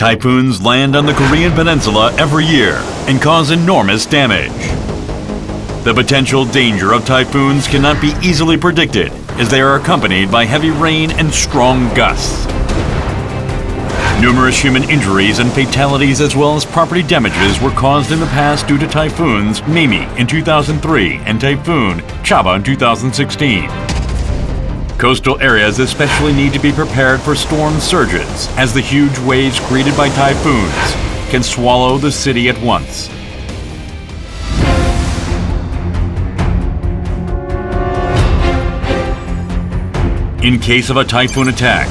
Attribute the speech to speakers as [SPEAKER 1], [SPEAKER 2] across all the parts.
[SPEAKER 1] Typhoons land on the Korean peninsula every year and cause enormous damage. The potential danger of typhoons cannot be easily predicted, as they are accompanied by heavy rain and strong gusts. Numerous human injuries and fatalities as well as property damages were caused in the past due to typhoons Mimi in 2003 and Typhoon Chaba in 2016. Coastal areas especially need to be prepared for storm surges, as the huge waves created by typhoons can swallow the city at once. In case of a typhoon attack,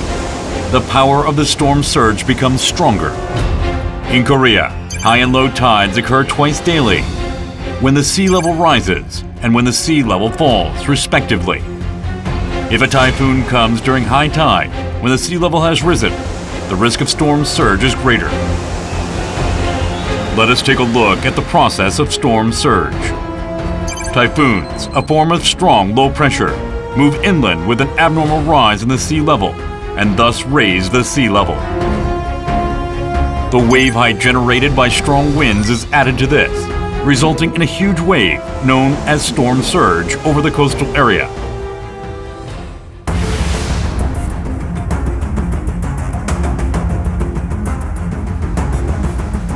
[SPEAKER 1] the power of the storm surge becomes stronger. In Korea, high and low tides occur twice daily, when the sea level rises and when the sea level falls, respectively. If a typhoon comes during high tide, when the sea level has risen, the risk of storm surge is greater. Let us take a look at the process of storm surge. Typhoons, a form of strong low pressure, move inland with an abnormal rise in the sea level and thus raise the sea level. The wave height generated by strong winds is added to this, resulting in a huge wave known as storm surge over the coastal area.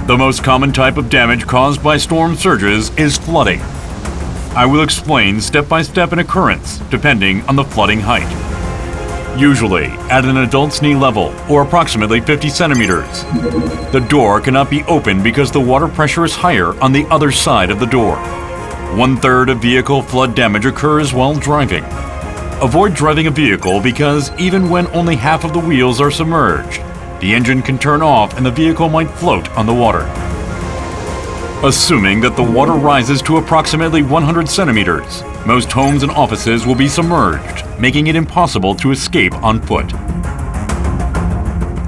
[SPEAKER 1] The most common type of damage caused by storm surges is flooding. I will explain step by step an occurrence depending on the flooding height. Usually at an adult's knee level or approximately 50 centimeters. The door cannot be opened because the water pressure is higher on the other side of the door. 1/3 of vehicle flood damage occurs while driving. Avoid driving a vehicle because even when only half of the wheels are submerged, the engine can turn off and the vehicle might float on the water. Assuming that the water rises to approximately 100 centimeters, most homes and offices will be submerged, making it impossible to escape on foot.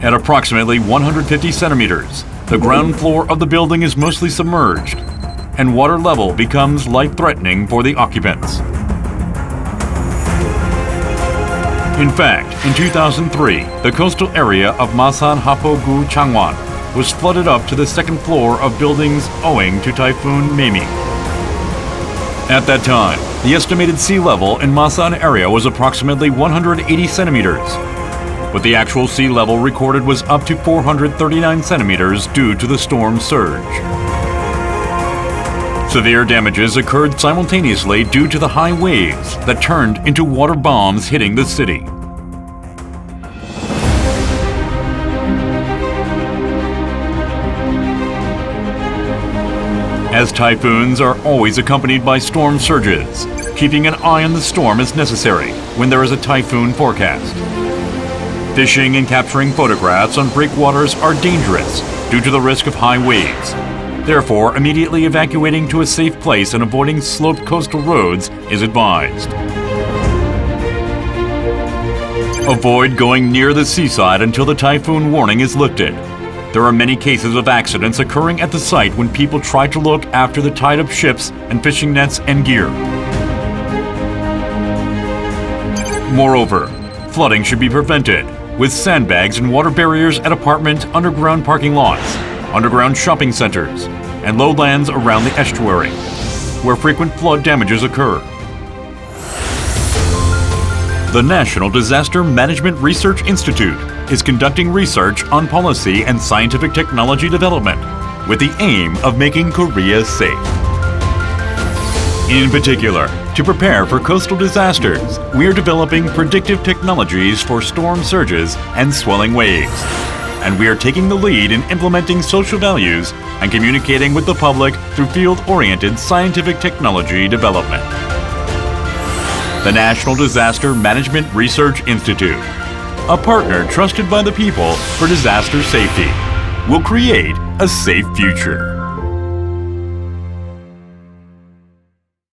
[SPEAKER 1] At approximately 150 centimeters, the ground floor of the building is mostly submerged, and water level becomes life-threatening for the occupants. In fact, in 2003, the coastal area of Masan Hapogu Changwon was flooded up to the second floor of buildings owing to Typhoon Mimi. At that time, the estimated sea level in Masan area was approximately 180 centimeters, but the actual sea level recorded was up to 439 centimeters due to the storm surge. Severe damages occurred simultaneously due to the high waves that turned into water bombs hitting the city. As typhoons are always accompanied by storm surges, keeping an eye on the storm is necessary when there is a typhoon forecast. Fishing and capturing photographs on breakwaters are dangerous due to the risk of high waves. Therefore, immediately evacuating to a safe place and avoiding sloped coastal roads is advised. Avoid going near the seaside until the typhoon warning is lifted. There are many cases of accidents occurring at the site when people try to look after the tied-up ships and fishing nets and gear. Moreover, flooding should be prevented with sandbags and water barriers at apartment underground parking lots, underground shopping centers, and lowlands around the estuary, where frequent flood damages occur. The National Disaster Management Research Institute is conducting research on policy and scientific technology development with the aim of making Korea safe. In particular, to prepare for coastal disasters, we are developing predictive technologies for storm surges and swelling waves. And we are taking the lead in implementing social values and communicating with the public through field-oriented scientific technology development. The National Disaster Management Research Institute, a partner trusted by the people for disaster safety, will create a safe future.